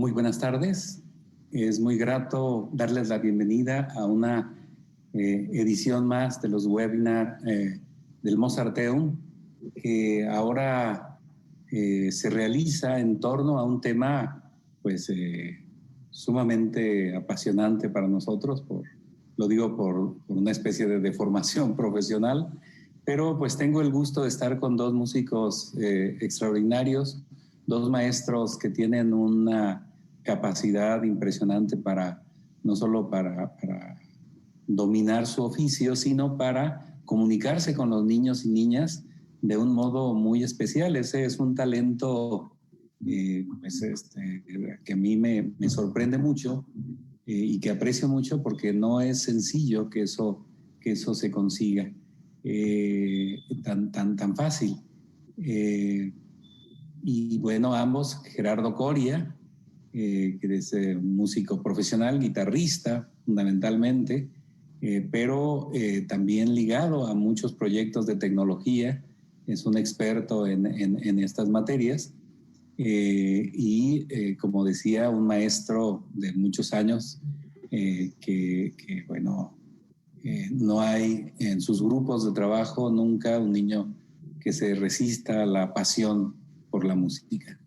Muy buenas tardes. Es muy grato darles la bienvenida a una edición más de los webinars del Mozarteum, que ahora se realiza en torno a un tema sumamente apasionante para nosotros, lo digo por una especie de formación profesional, pero pues tengo el gusto de estar con dos músicos extraordinarios, dos maestros que tienen una capacidad impresionante no solo para dominar su oficio, sino para comunicarse con los niños y niñas de un modo muy especial. Ese es un talento que a mí me sorprende mucho y que aprecio mucho, porque no es sencillo que eso se consiga tan fácil. Y bueno, ambos, Gerardo Coria, que es músico profesional, guitarrista fundamentalmente, pero también ligado a muchos proyectos de tecnología, es un experto en estas materias, y como decía, un maestro de muchos años, no hay en sus grupos de trabajo nunca un niño que se resista a la pasión por la música.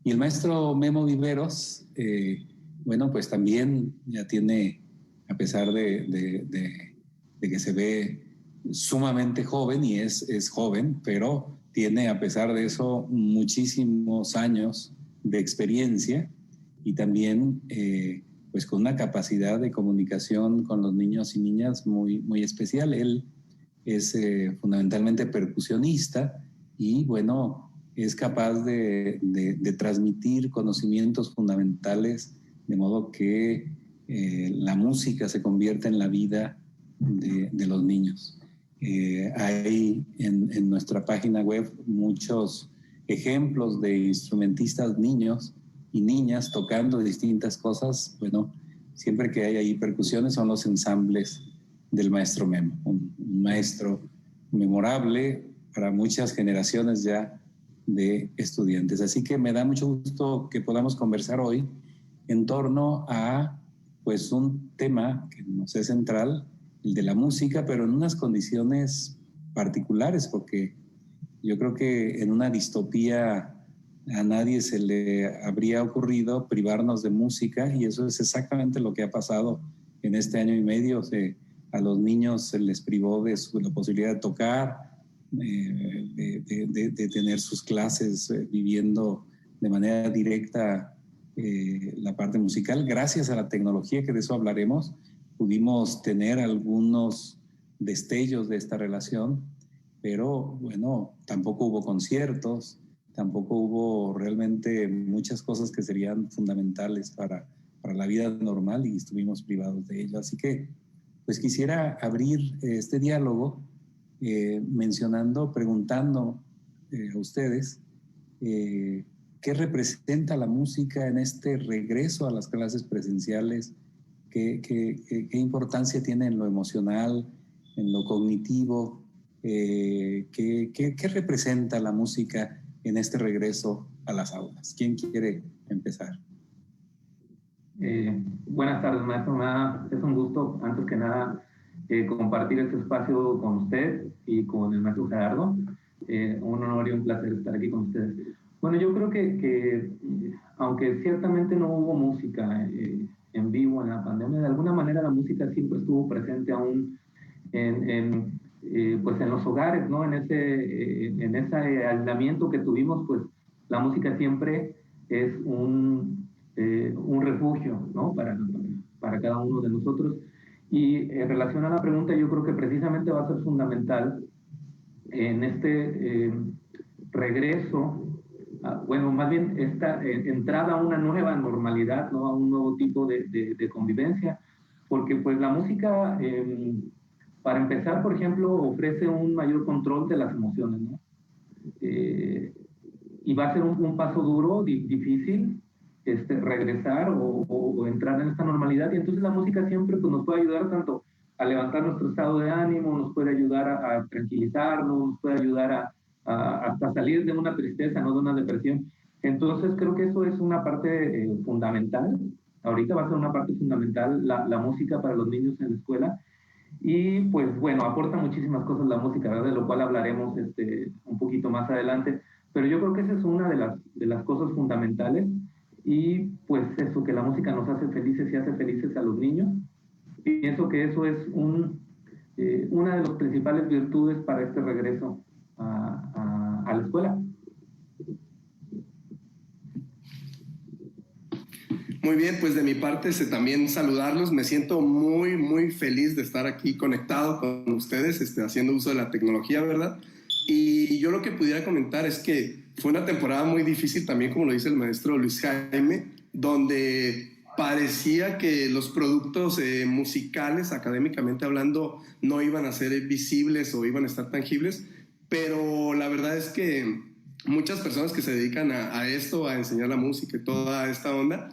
Y el maestro Memo Viveros, pues también ya tiene, a pesar de que se ve sumamente joven, y es joven, pero tiene, a pesar de eso, muchísimos años de experiencia, y también pues con una capacidad de comunicación con los niños y niñas muy, muy especial. Él es fundamentalmente percusionista y bueno, es capaz de transmitir conocimientos fundamentales, de modo que la música se convierta en la vida de los niños. Hay en nuestra página web muchos ejemplos de instrumentistas niños y niñas tocando distintas cosas. Bueno, siempre que hay ahí percusiones son los ensambles del maestro Memo, un maestro memorable para muchas generaciones ya de estudiantes. Así que me da mucho gusto que podamos conversar hoy en torno a pues un tema que nos es central, el de la música, pero en unas condiciones particulares, porque yo creo que en una distopía a nadie se le habría ocurrido privarnos de música, y eso es exactamente lo que ha pasado en este año y medio. A los niños se les privó de la posibilidad de tocar, de tener sus clases viviendo de manera directa la parte musical. Gracias a la tecnología, que de eso hablaremos, pudimos tener algunos destellos de esta relación, pero bueno, tampoco hubo conciertos, tampoco hubo realmente muchas cosas que serían fundamentales para la vida normal, y estuvimos privados de ello. Así que pues quisiera abrir este diálogo preguntando a ustedes qué representa la música en este regreso a las clases presenciales, qué importancia tiene en lo emocional, en lo cognitivo, qué representa la música en este regreso a las aulas. ¿Quién quiere empezar? Buenas tardes, maestro. Es un gusto, antes que nada, compartir este espacio con usted y con el maestro Gerardo. Un honor y un placer estar aquí con ustedes. Bueno, yo creo que aunque ciertamente no hubo música en vivo en la pandemia, de alguna manera la música siempre estuvo presente aún en los hogares, ¿no? En ese aislamiento que tuvimos, pues la música siempre es un refugio, ¿no? Para cada uno de nosotros. Y en relación a la pregunta, yo creo que precisamente va a ser fundamental en este regreso, más bien esta entrada a una nueva normalidad, ¿no? A un nuevo tipo de convivencia, porque pues la música, para empezar, por ejemplo, ofrece un mayor control de las emociones, ¿no? Y va a ser un paso duro, difícil, regresar o entrar en esta normalidad, y entonces la música siempre pues, nos puede ayudar tanto a levantar nuestro estado de ánimo, nos puede ayudar a tranquilizarnos, nos puede ayudar hasta salir de una tristeza, no de una depresión. Entonces creo que eso es una parte fundamental. Ahorita va a ser una parte fundamental la música para los niños en la escuela. Y pues bueno, aporta muchísimas cosas la música, ¿verdad? De lo cual hablaremos un poquito más adelante. Pero yo creo que esa es una de las cosas fundamentales. Y pues eso, que la música nos hace felices y hace felices a los niños. Pienso que eso es una de las principales virtudes para este regreso a la escuela. Muy bien, pues de mi parte también saludarlos. Me siento muy, muy feliz de estar aquí conectado con ustedes, haciendo uso de la tecnología, ¿verdad? Y yo lo que pudiera comentar es que fue una temporada muy difícil también, como lo dice el maestro Luis Jaime, donde parecía que los productos musicales, académicamente hablando, no iban a ser visibles o iban a estar tangibles, pero la verdad es que muchas personas que se dedican a esto, a enseñar la música y toda esta onda,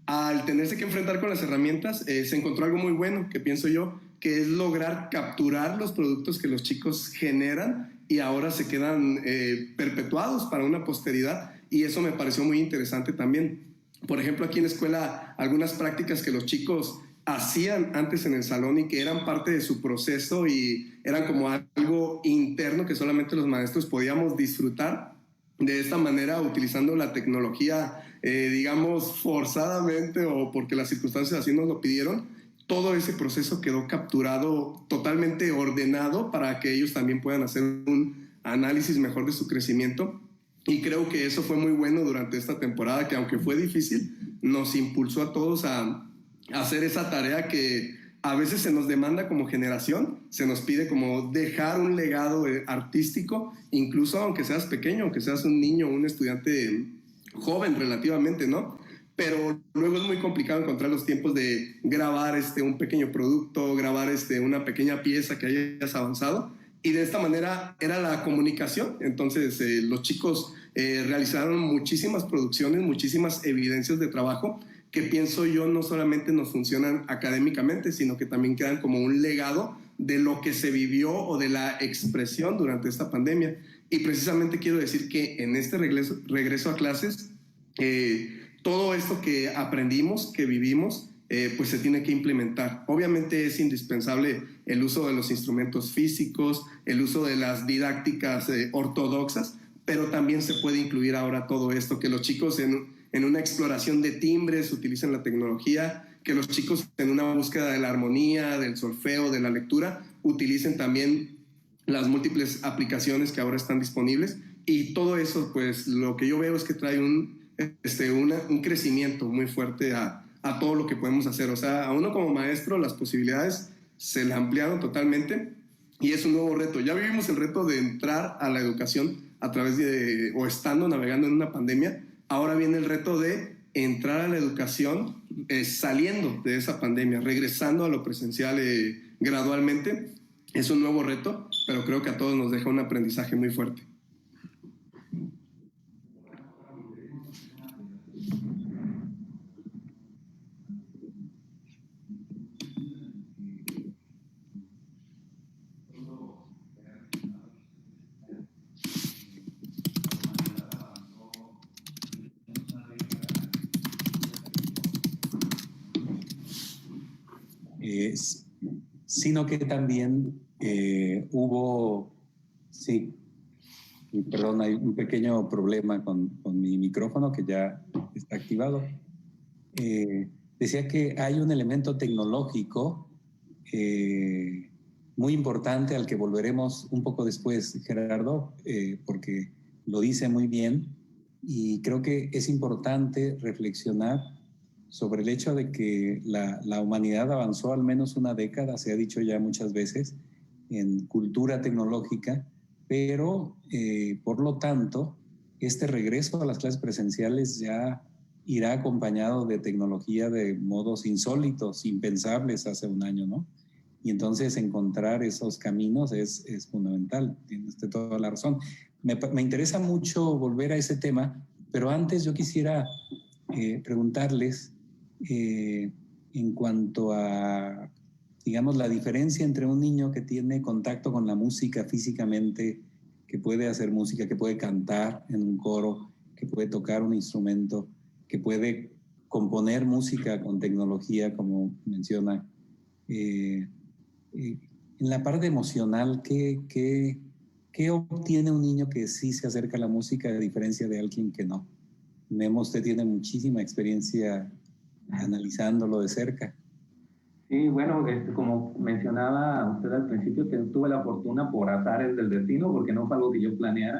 al tenerse que enfrentar con las herramientas, se encontró algo muy bueno, que pienso yo, que es lograr capturar los productos que los chicos generan y ahora se quedan perpetuados para una posteridad, y eso me pareció muy interesante también. Por ejemplo, aquí en la escuela, algunas prácticas que los chicos hacían antes en el salón y que eran parte de su proceso y eran como algo interno que solamente los maestros podíamos disfrutar. De esta manera, utilizando la tecnología, digamos, forzadamente o porque las circunstancias así nos lo pidieron, todo ese proceso quedó capturado, totalmente ordenado para que ellos también puedan hacer un análisis mejor de su crecimiento. Y creo que eso fue muy bueno durante esta temporada, que aunque fue difícil, nos impulsó a todos a hacer esa tarea que a veces se nos demanda como generación, se nos pide como dejar un legado artístico, incluso aunque seas pequeño, aunque seas un niño, un estudiante joven relativamente, ¿no? Pero luego es muy complicado encontrar los tiempos de grabar un pequeño producto, grabar una pequeña pieza que hayas avanzado. Y de esta manera era la comunicación. Entonces los chicos realizaron muchísimas producciones, muchísimas evidencias de trabajo que pienso yo no solamente nos funcionan académicamente, sino que también quedan como un legado de lo que se vivió o de la expresión durante esta pandemia. Y precisamente quiero decir que en este regreso a clases, todo esto que aprendimos, que vivimos, pues se tiene que implementar. Obviamente es indispensable el uso de los instrumentos físicos, el uso de las didácticas ortodoxas, pero también se puede incluir ahora todo esto, que los chicos en una exploración de timbres utilicen la tecnología, que los chicos en una búsqueda de la armonía, del solfeo, de la lectura, utilicen también las múltiples aplicaciones que ahora están disponibles. Y todo eso, pues lo que yo veo es que trae un crecimiento muy fuerte a todo lo que podemos hacer. O sea, a uno como maestro las posibilidades se le ampliaron totalmente y es un nuevo reto. Ya vivimos el reto de entrar a la educación a través de, o estando navegando en una pandemia. Ahora viene el reto de entrar a la educación saliendo de esa pandemia, regresando a lo presencial gradualmente. Es un nuevo reto, pero creo que a todos nos deja un aprendizaje muy fuerte. Sino que también hubo, sí, perdón, hay un pequeño problema con mi micrófono que ya está activado. Decía que hay un elemento tecnológico muy importante al que volveremos un poco después, Gerardo, porque lo dice muy bien y creo que es importante reflexionar sobre el hecho de que la humanidad avanzó al menos una década, se ha dicho ya muchas veces, en cultura tecnológica, pero por lo tanto, este regreso a las clases presenciales ya irá acompañado de tecnología de modos insólitos, impensables hace un año, ¿no? Y entonces encontrar esos caminos es fundamental, tiene usted toda la razón. Me interesa mucho volver a ese tema, pero antes yo quisiera preguntarles en cuanto a, digamos, la diferencia entre un niño que tiene contacto con la música físicamente, que puede hacer música, que puede cantar en un coro, que puede tocar un instrumento, que puede componer música con tecnología, como menciona. En la parte emocional, ¿qué obtiene un niño que sí se acerca a la música a diferencia de alguien que no? Memo, usted tiene muchísima experiencia analizándolo de cerca. Sí, bueno, como mencionaba usted al principio, que tuve la fortuna por azares del destino, porque no fue algo que yo planeara,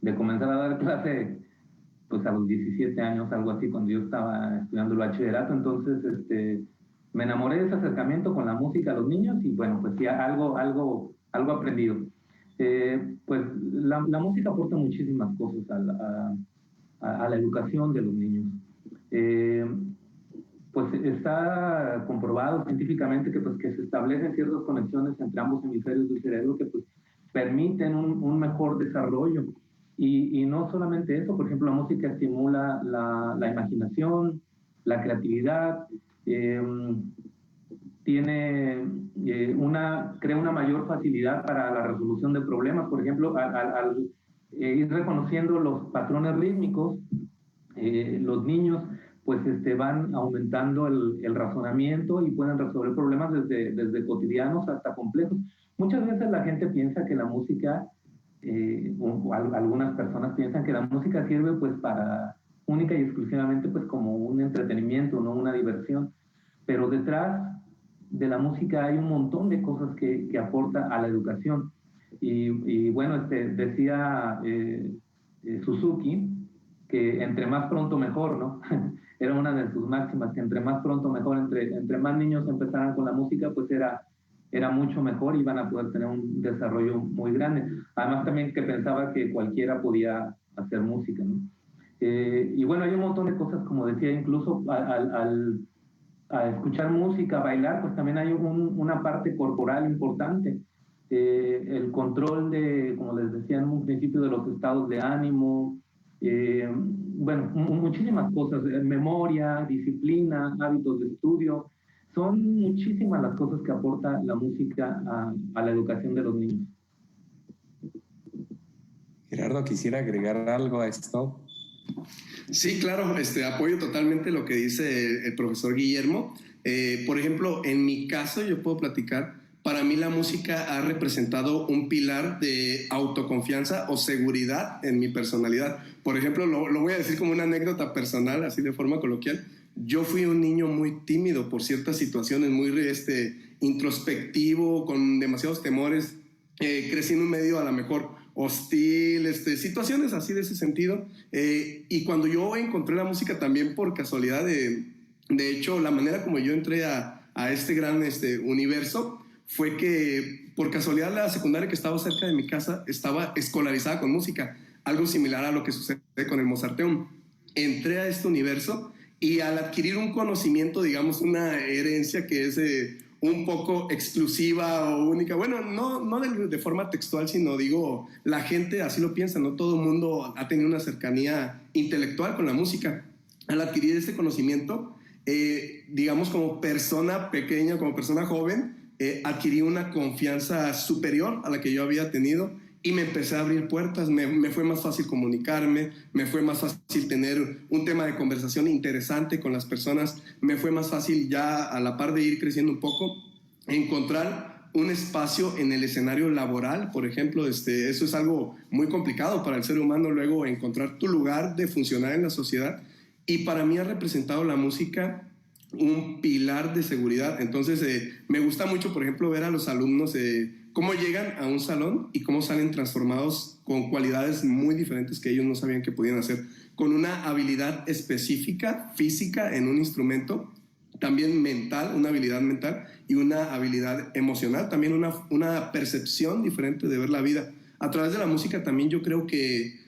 de comenzar a dar clase pues a los 17 años, algo así, cuando yo estaba estudiando el bachillerato. Entonces me enamoré de ese acercamiento con la música a los niños y bueno, pues sí, algo aprendido. Pues la música aporta muchísimas cosas a la educación de los niños. Pues está comprobado científicamente que se establecen ciertas conexiones entre ambos hemisferios del cerebro que pues permiten un mejor desarrollo. Y no solamente eso, por ejemplo, la música estimula la imaginación, la creatividad, crea una mayor facilidad para la resolución de problemas. Por ejemplo, al ir reconociendo los patrones rítmicos, los niños pues van aumentando el razonamiento y pueden resolver problemas desde cotidianos hasta complejos. Muchas veces la gente piensa que la música, o algunas personas piensan que la música sirve pues para única y exclusivamente pues como un entretenimiento, no una diversión, pero detrás de la música hay un montón de cosas que aporta a la educación. Y bueno, decía Suzuki que entre más pronto mejor, ¿no? Era una de sus máximas, que entre más pronto mejor, entre más niños empezaran con la música, pues era mucho mejor y van a poder tener un desarrollo muy grande. Además también que pensaba que cualquiera podía hacer música, ¿no? Y bueno, hay un montón de cosas, como decía, incluso al escuchar música, bailar, pues también hay una parte corporal importante. El control como les decía en un principio, de los estados de ánimo, bueno, muchísimas cosas, memoria, disciplina, hábitos de estudio. Son muchísimas las cosas que aporta la música a la educación de los niños. Gerardo, quisiera agregar algo a esto. Sí, claro, apoyo totalmente lo que dice el profesor Guillermo. Por ejemplo, en mi caso yo puedo platicar, para mí la música ha representado un pilar de autoconfianza o seguridad en mi personalidad. Por ejemplo, lo voy a decir como una anécdota personal, así de forma coloquial. Yo fui un niño muy tímido por ciertas situaciones, muy introspectivo, con demasiados temores. Crecí en un medio a lo mejor hostil, situaciones así de ese sentido. Y cuando yo encontré la música también por casualidad, de hecho, la manera como yo entré a este gran universo fue que por casualidad la secundaria que estaba cerca de mi casa estaba escolarizada con música, algo similar a lo que sucede con el Mozarteum. Entré a este universo y al adquirir un conocimiento, digamos, una herencia que es un poco exclusiva o única, bueno, no de forma textual, sino digo, la gente así lo piensa, no todo el mundo ha tenido una cercanía intelectual con la música. Al adquirir este conocimiento, digamos, como persona pequeña, como persona joven, adquirí una confianza superior a la que yo había tenido y me empecé a abrir puertas. Me fue más fácil comunicarme, me fue más fácil tener un tema de conversación interesante con las personas, me fue más fácil, ya a la par de ir creciendo un poco, encontrar un espacio en el escenario laboral, por ejemplo. Eso es algo muy complicado para el ser humano, luego encontrar tu lugar de funcionar en la sociedad, y para mí ha representado la música un pilar de seguridad. Entonces me gusta mucho, por ejemplo, ver a los alumnos cómo llegan a un salón y cómo salen transformados con cualidades muy diferentes que ellos no sabían que podían hacer, con una habilidad específica, física en un instrumento, también mental, una habilidad mental y una habilidad emocional, también una percepción diferente de ver la vida. A través de la música también yo creo que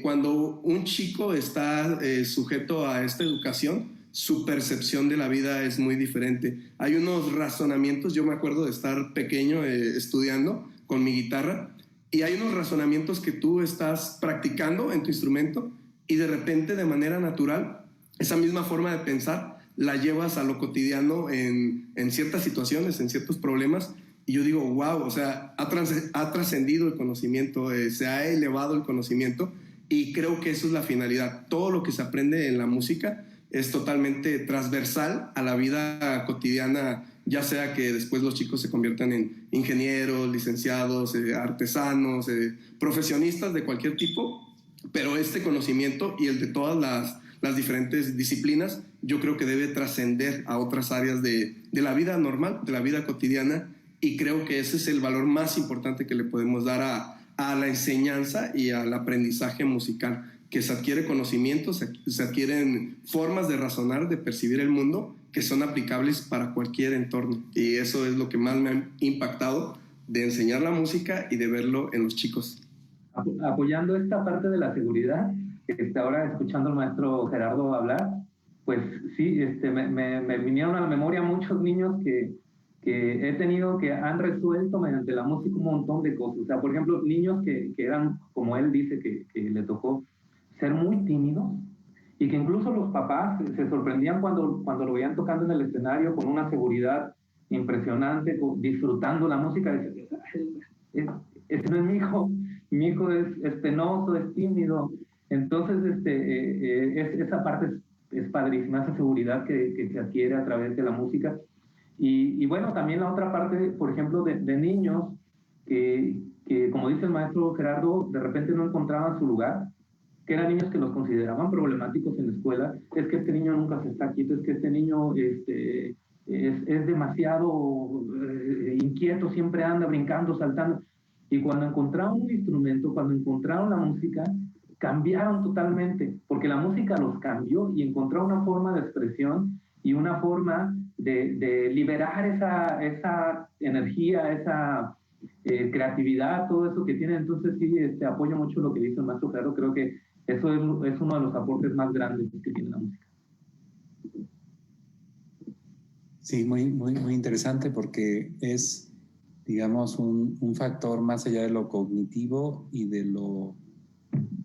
cuando un chico está sujeto a esta educación, su percepción de la vida es muy diferente. Hay unos razonamientos, yo me acuerdo de estar pequeño estudiando con mi guitarra, y hay unos razonamientos que tú estás practicando en tu instrumento y de repente, de manera natural, esa misma forma de pensar la llevas a lo cotidiano en ciertas situaciones, en ciertos problemas, y yo digo, wow, o sea, ha trascendido el conocimiento, se ha elevado el conocimiento, y creo que eso es la finalidad. Todo lo que se aprende en la música es totalmente transversal a la vida cotidiana, ya sea que después los chicos se conviertan en ingenieros, licenciados, artesanos, profesionistas de cualquier tipo, pero este conocimiento y el de todas las diferentes disciplinas, yo creo que debe trascender a otras áreas de la vida normal, de la vida cotidiana, y creo que ese es el valor más importante que le podemos dar a la enseñanza y al aprendizaje musical, que se adquiere conocimiento, se adquieren formas de razonar, de percibir el mundo, que son aplicables para cualquier entorno. Y eso es lo que más me ha impactado de enseñar la música y de verlo en los chicos. Apoyando esta parte de la seguridad, ahora escuchando al maestro Gerardo hablar, pues sí, me vinieron a la memoria muchos niños que he tenido, que han resuelto mediante la música un montón de cosas. O sea, por ejemplo, niños que eran, como él dice, que le tocó ser muy tímidos, y que incluso los papás se sorprendían cuando lo veían tocando en el escenario con una seguridad impresionante, disfrutando la música. Este no es mi hijo es penoso, es tímido. Entonces, esa parte es padrísima, esa seguridad que se adquiere a través de la música. Y bueno, también la otra parte, por ejemplo, de niños que, como dice el maestro Gerardo, de repente no encontraban su lugar, que eran niños que los consideraban problemáticos en la escuela. Es que este niño nunca se está quieto, es que este niño es demasiado inquieto, siempre anda brincando, saltando. Y cuando encontraron un instrumento, cuando encontraron la música, cambiaron totalmente, porque la música los cambió y encontraron una forma de expresión y una forma de liberar esa energía, esa creatividad, todo eso que tienen. Entonces sí, apoyo mucho lo que dice el maestro Gerardo. Creo que eso es uno de los aportes más grandes que tiene la música. Sí, muy, muy, muy interesante, porque es, digamos, un factor más allá de lo cognitivo y de lo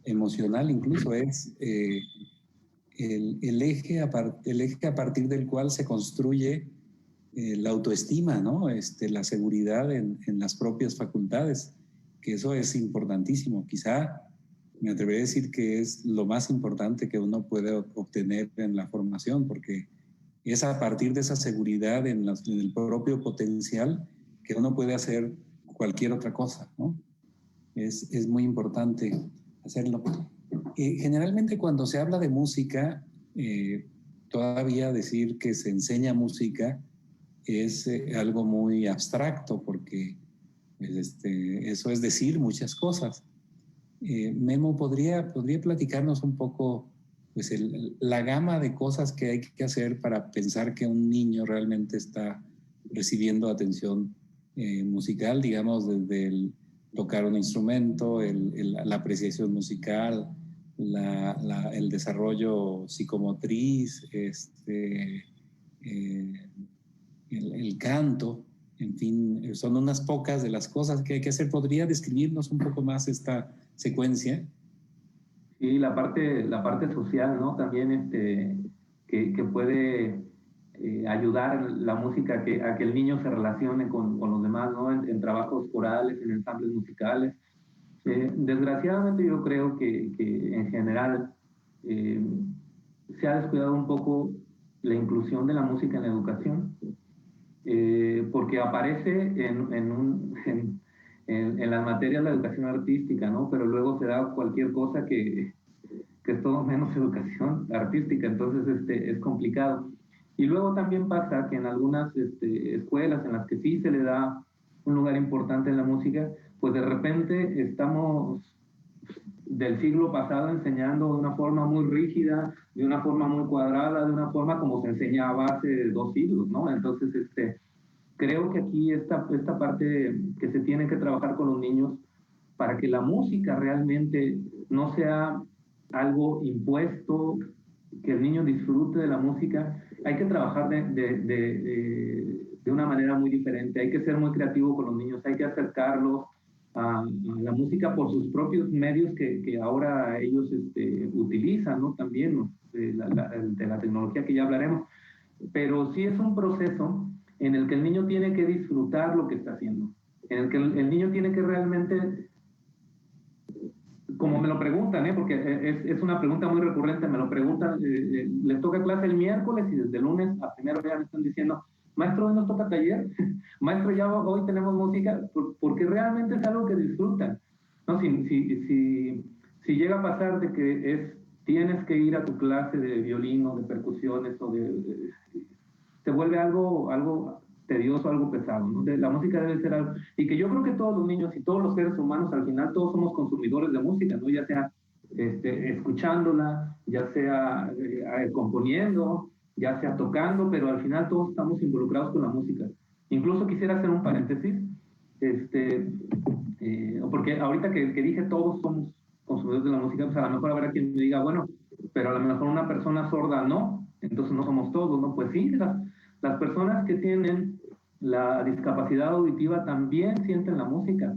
emocional. Incluso es el eje a partir del cual se construye la autoestima, ¿no? La seguridad en las propias facultades, que eso es importantísimo. Quizá me atrevería a decir que es lo más importante que uno puede obtener en la formación, porque es a partir de esa seguridad en el propio potencial que uno puede hacer cualquier otra cosa, ¿no? Es muy importante hacerlo. Generalmente cuando se habla de música, todavía decir que se enseña música es algo muy abstracto, porque pues, eso es decir muchas cosas. Memo, ¿podría platicarnos un poco pues la gama de cosas que hay que hacer para pensar que un niño realmente está recibiendo atención musical, digamos, desde el tocar un instrumento, la apreciación musical, el desarrollo psicomotriz, el canto? En fin, son unas pocas de las cosas que hay que hacer. ¿Podría describirnos un poco más esta secuencia? Sí, la parte social, ¿no? También que puede ayudar la música a que el niño se relacione con los demás, ¿no? En trabajos corales, en ensambles musicales. Desgraciadamente yo creo que en general se ha descuidado un poco la inclusión de la música en la educación, porque aparece en las materias de la educación artística, ¿no? Pero luego se da cualquier cosa que es todo menos educación artística. Entonces es complicado. Y luego también pasa que en algunas escuelas en las que sí se le da un lugar importante en la música, pues de repente estamos del siglo pasado enseñando de una forma muy rígida, de una forma muy cuadrada, de una forma como se enseñaba hace 2 siglos, ¿no? Entonces, creo que aquí esta parte que se tiene que trabajar con los niños para que la música realmente no sea algo impuesto, que el niño disfrute de la música, hay que trabajar de una manera muy diferente. Hay que ser muy creativo con los niños, hay que acercarlos a la música por sus propios medios que ahora ellos utilizan, ¿no? También de la tecnología, que ya hablaremos. Pero sí es un proceso en el que el niño tiene que disfrutar lo que está haciendo, en el que el niño tiene que realmente como me lo preguntan, porque es una pregunta muy recurrente, me lo preguntan, les toca clase el miércoles y desde el lunes a primera hora me están diciendo, maestro, hoy nos toca taller, maestro, ya hoy tenemos música, porque realmente es algo que disfrutan, ¿no? Si llega a pasar de que tienes que ir a tu clase de violín o de percusiones se vuelve algo tedioso, algo pesado, ¿no? La música debe ser algo, y que yo creo que todos los niños y todos los seres humanos al final todos somos consumidores de música, ¿no? Ya sea escuchándola, ya sea componiendo, ya sea tocando, pero al final todos estamos involucrados con la música. Incluso quisiera hacer un paréntesis, porque ahorita que dije todos somos consumidores de la música, pues a lo mejor habrá quien me diga, bueno, pero a lo mejor una persona sorda no, entonces no somos todos, ¿no? Pues sí, las personas que tienen la discapacidad auditiva también sienten la música,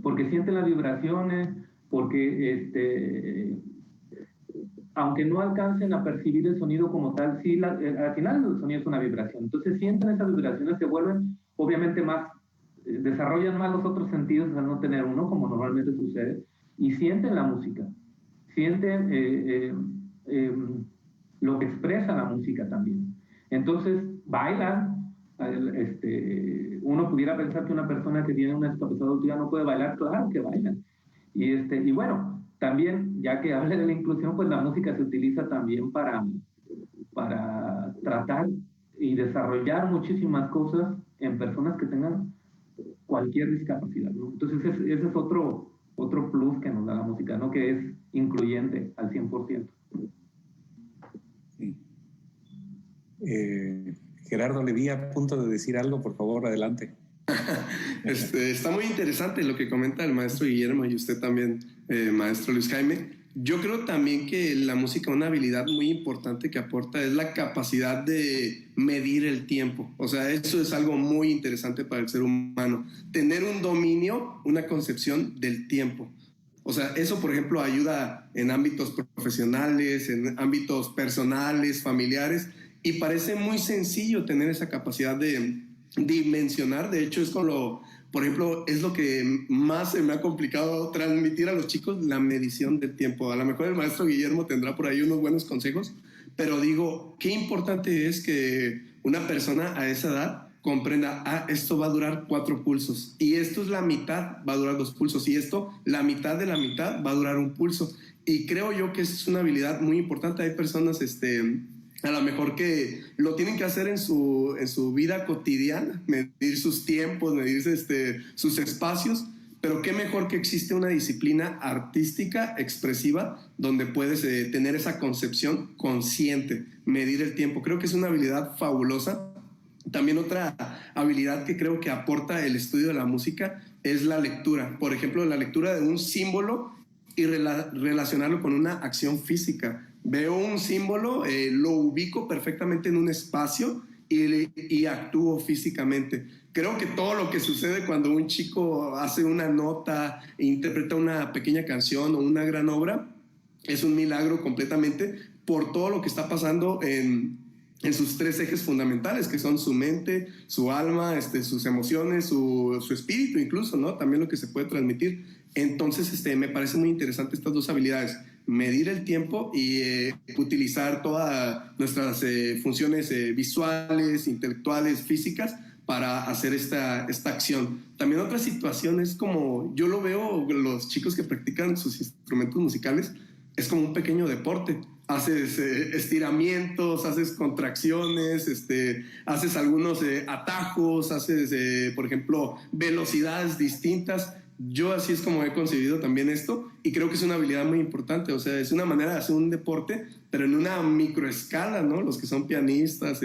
porque sienten las vibraciones, porque aunque no alcancen a percibir el sonido como tal, sí, al final el sonido es una vibración, entonces sienten esas vibraciones, se vuelven obviamente más, desarrollan más los otros sentidos al no tener uno, como normalmente sucede, y sienten la música, sienten lo que expresa la música también. Entonces, bailan. Uno pudiera pensar que una persona que tiene una discapacidad auditiva no puede bailar, claro que bailan. Y bueno, también, ya que hablé de la inclusión, pues la música se utiliza también para tratar y desarrollar muchísimas cosas en personas que tengan cualquier discapacidad, ¿no? Entonces, ese es otro plus que nos da la música, ¿no? Que es incluyente al 100%. Sí. Gerardo, le vi a punto de decir algo, por favor, adelante. Está muy interesante lo que comenta el maestro Guillermo y usted también, maestro Luis Jaime. Yo creo también que la música, una habilidad muy importante que aporta es la capacidad de medir el tiempo. O sea, eso es algo muy interesante para el ser humano. Tener un dominio, una concepción del tiempo. O sea, eso, por ejemplo, ayuda en ámbitos profesionales, en ámbitos personales, familiares, y parece muy sencillo tener esa capacidad de dimensionar. De hecho, es con por ejemplo, es lo que más se me ha complicado transmitir a los chicos, la medición del tiempo. A lo mejor el maestro Guillermo tendrá por ahí unos buenos consejos, pero digo, qué importante es que una persona a esa edad comprenda, esto va a durar 4 pulsos, y esto es la mitad, va a durar 2 pulsos, y esto, la mitad de la mitad, va a durar 1 pulso. Y creo yo que es una habilidad muy importante. Hay personas, a lo mejor que lo tienen que hacer en su vida cotidiana, medir sus tiempos, medir sus espacios, pero qué mejor que existe una disciplina artística, expresiva, donde puedes tener esa concepción consciente, medir el tiempo. Creo que es una habilidad fabulosa. También otra habilidad que creo que aporta el estudio de la música es la lectura. Por ejemplo, la lectura de un símbolo y relacionarlo con una acción física. Veo un símbolo, lo ubico perfectamente en un espacio y actúo físicamente. Creo que todo lo que sucede cuando un chico hace una nota e interpreta una pequeña canción o una gran obra es un milagro completamente por todo lo que está pasando en sus 3 ejes fundamentales, que son su mente, su alma, sus emociones, su espíritu incluso, ¿no? También lo que se puede transmitir. Entonces, me parece muy interesante estas 2 habilidades: medir el tiempo y utilizar todas nuestras funciones visuales, intelectuales, físicas para hacer esta acción. También otras situaciones, como yo lo veo, los chicos que practican sus instrumentos musicales, es como un pequeño deporte. Haces estiramientos, haces contracciones, haces algunos atajos, haces, por ejemplo, velocidades distintas. Yo así es como he concebido también esto, y creo que es una habilidad muy importante. O sea, es una manera de hacer un deporte, pero en una microescala, ¿no? Los que son pianistas,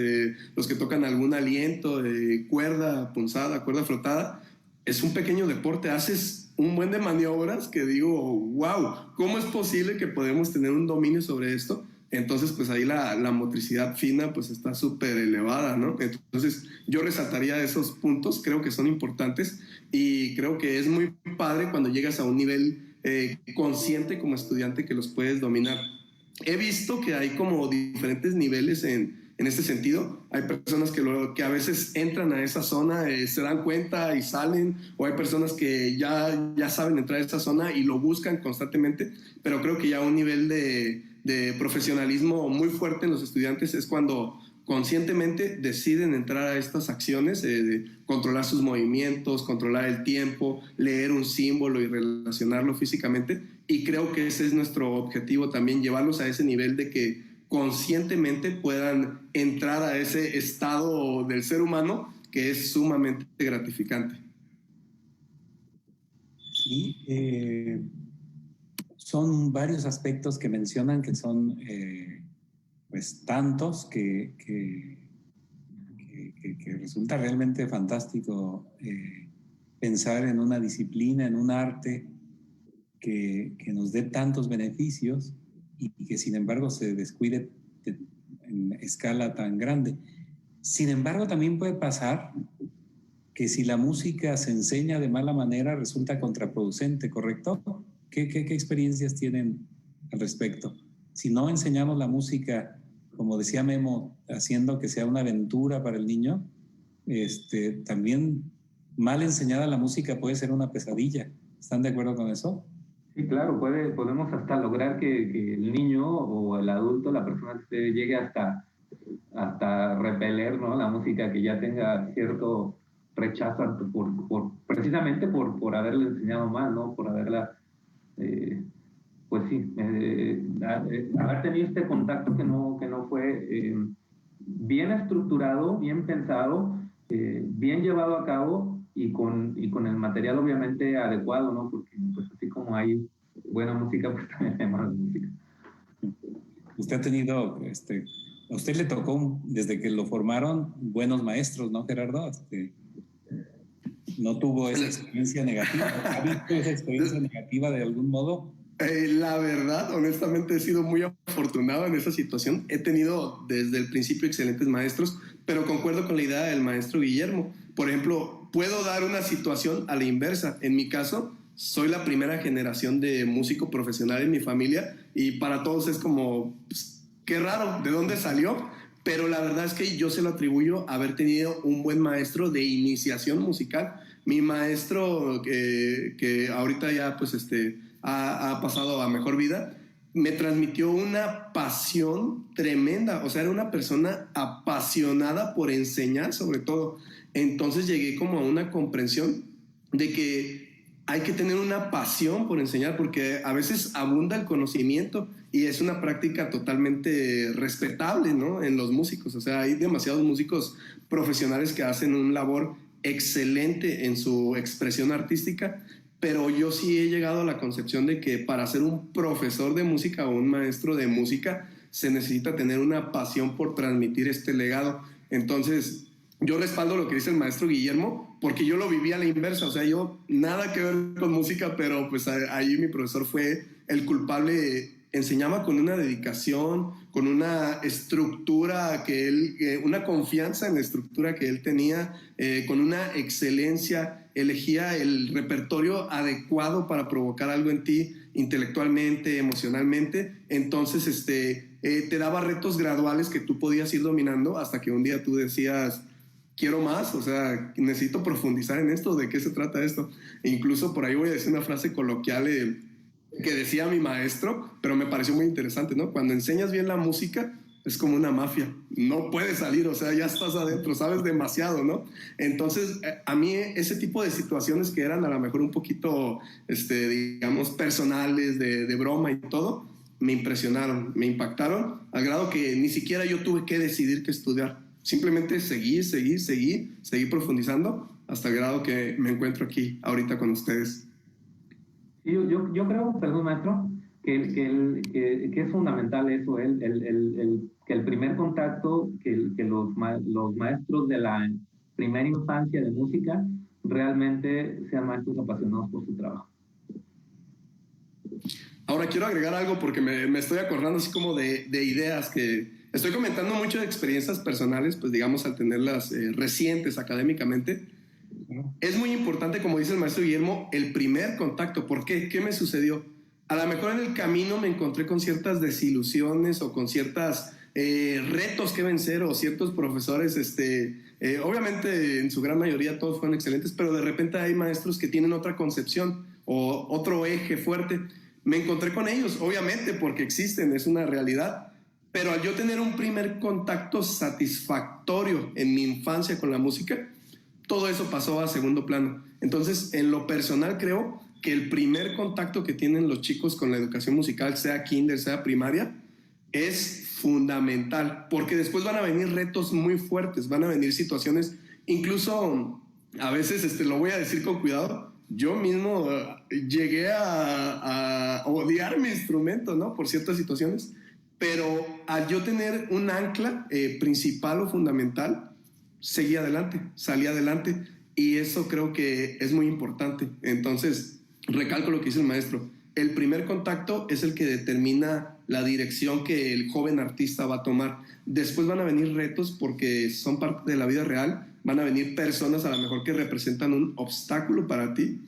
los que tocan algún aliento de cuerda punzada, cuerda frotada, es un pequeño deporte. Haces un buen de maniobras que digo, wow, ¿cómo es posible que podemos tener un dominio sobre esto? Entonces, pues ahí la motricidad fina pues está súper elevada, ¿no? Entonces, yo resaltaría esos puntos, creo que son importantes, y creo que es muy padre cuando llegas a un nivel consciente como estudiante que los puedes dominar. He visto que hay como diferentes niveles en en este sentido. Hay personas que a veces entran a esa zona, se dan cuenta y salen, o hay personas que ya saben entrar a esa zona y lo buscan constantemente, pero creo que ya un nivel de profesionalismo muy fuerte en los estudiantes es cuando conscientemente deciden entrar a estas acciones, de controlar sus movimientos, controlar el tiempo, leer un símbolo y relacionarlo físicamente. Y creo que ese es nuestro objetivo también, llevarlos a ese nivel de que conscientemente puedan entrar a ese estado del ser humano que es sumamente gratificante. Sí, son varios aspectos que mencionan que son pues tantos que resulta realmente fantástico pensar en una disciplina, en un arte que nos dé tantos beneficios y que sin embargo se descuide en escala tan grande. Sin embargo, también puede pasar que si la música se enseña de mala manera resulta contraproducente, ¿correcto? ¿Qué experiencias tienen al respecto? Si no enseñamos la música, como decía Memo, haciendo que sea una aventura para el niño, también mal enseñada la música puede ser una pesadilla. ¿Están de acuerdo con eso? Sí, claro, podemos hasta lograr que el niño o el adulto, la persona que llegue hasta repeler, ¿no?, la música, que ya tenga cierto rechazo precisamente por haberle enseñado mal, ¿no? Por haberla, pues sí, haber tenido este contacto que no fue bien estructurado, bien pensado, bien llevado a cabo y con el material obviamente adecuado, ¿no? Porque pues así como hay buena música, pues también hay mala música. Usted ha tenido, a usted le tocó, desde que lo formaron, buenos maestros, ¿no, Gerardo? No tuvo esa experiencia negativa. ¿Ha visto esa experiencia negativa de algún modo? La verdad, honestamente, he sido muy afortunado en esa situación. He tenido desde el principio excelentes maestros, pero concuerdo con la idea del maestro Guillermo. Por ejemplo, puedo dar una situación a la inversa. En mi caso, soy la primera generación de músico profesional en mi familia y para todos es como, pues, qué raro, ¿de dónde salió? Pero la verdad es que yo se lo atribuyo a haber tenido un buen maestro de iniciación musical. Mi maestro, que ahorita ya pues ha pasado a mejor vida, me transmitió una pasión tremenda. O sea, era una persona apasionada por enseñar, sobre todo. Entonces llegué como a una comprensión de que hay que tener una pasión por enseñar, porque a veces abunda el conocimiento y es una práctica totalmente respetable, ¿no?, en los músicos. O sea, hay demasiados músicos profesionales que hacen un labor excelente en su expresión artística, pero yo sí he llegado a la concepción de que para ser un profesor de música o un maestro de música se necesita tener una pasión por transmitir este legado. Entonces, yo respaldo lo que dice el maestro Guillermo, porque yo lo viví a la inversa. O sea, yo nada que ver con música, pero pues ahí mi profesor fue el culpable. Enseñaba con una dedicación, con una estructura una confianza en la estructura que él tenía, con una excelencia. Elegía el repertorio adecuado para provocar algo en ti intelectualmente, emocionalmente. Entonces, te daba retos graduales que tú podías ir dominando hasta que un día tú decías, quiero más, o sea, necesito profundizar en esto, ¿de qué se trata esto? E incluso por ahí voy a decir una frase coloquial que decía mi maestro, pero me pareció muy interesante, ¿no? Cuando enseñas bien la música, es como una mafia, no puedes salir, o sea, ya estás adentro, sabes demasiado, ¿no? Entonces, a mí ese tipo de situaciones que eran a lo mejor un poquito, digamos, personales, de broma y todo, me impresionaron, me impactaron, al grado que ni siquiera yo tuve que decidir qué estudiar. Simplemente seguí profundizando hasta el grado que me encuentro aquí ahorita con ustedes. Sí, yo creo, perdón, maestro, que es fundamental eso, que el primer contacto, que los maestros de la primera infancia de música realmente sean maestros apasionados por su trabajo. Ahora quiero agregar algo porque me estoy acordando así como de ideas que estoy comentando mucho de experiencias personales, pues digamos al tenerlas recientes académicamente. Es muy importante, como dice el maestro Guillermo, el primer contacto. ¿Por qué? ¿Qué me sucedió? A lo mejor en el camino me encontré con ciertas desilusiones o con ciertas retos que vencer o ciertos profesores, obviamente en su gran mayoría todos fueron excelentes, pero de repente hay maestros que tienen otra concepción o otro eje fuerte. Me encontré con ellos, obviamente, porque existen, es una realidad, pero al yo tener un primer contacto satisfactorio en mi infancia con la música, todo eso pasó a segundo plano. Entonces, en lo personal creo que el primer contacto que tienen los chicos con la educación musical, sea kinder, sea primaria, es fundamental, porque después van a venir retos muy fuertes, van a venir situaciones, incluso a veces, lo voy a decir con cuidado, yo mismo llegué a odiar mi instrumento, ¿no? Por ciertas situaciones, pero al yo tener un ancla principal o fundamental, seguí adelante, salí adelante, y eso creo que es muy importante. Entonces, recalco lo que dice el maestro, el primer contacto es el que determina la dirección que el joven artista va a tomar. Después van a venir retos porque son parte de la vida real, van a venir personas a lo mejor que representan un obstáculo para ti,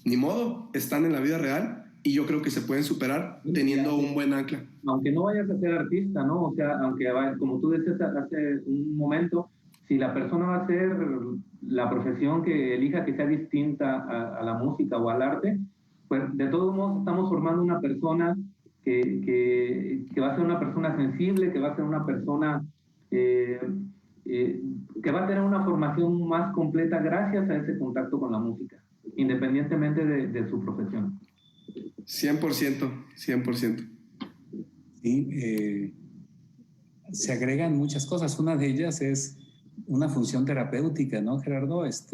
ni modo, están en la vida real y yo creo que se pueden superar teniendo un buen ancla. Aunque no vayas a ser artista, ¿no? O sea, aunque como tú decías hace un momento, si la persona va a hacer la profesión que elija que sea distinta a la música o al arte, pues de todos modos estamos formando una persona que va a ser una persona sensible, que va a ser una persona que va a tener una formación más completa gracias a ese contacto con la música, independientemente de su profesión. 100%, 100%. Sí, se agregan muchas cosas. Una de ellas es una función terapéutica, ¿no, Gerardo? Es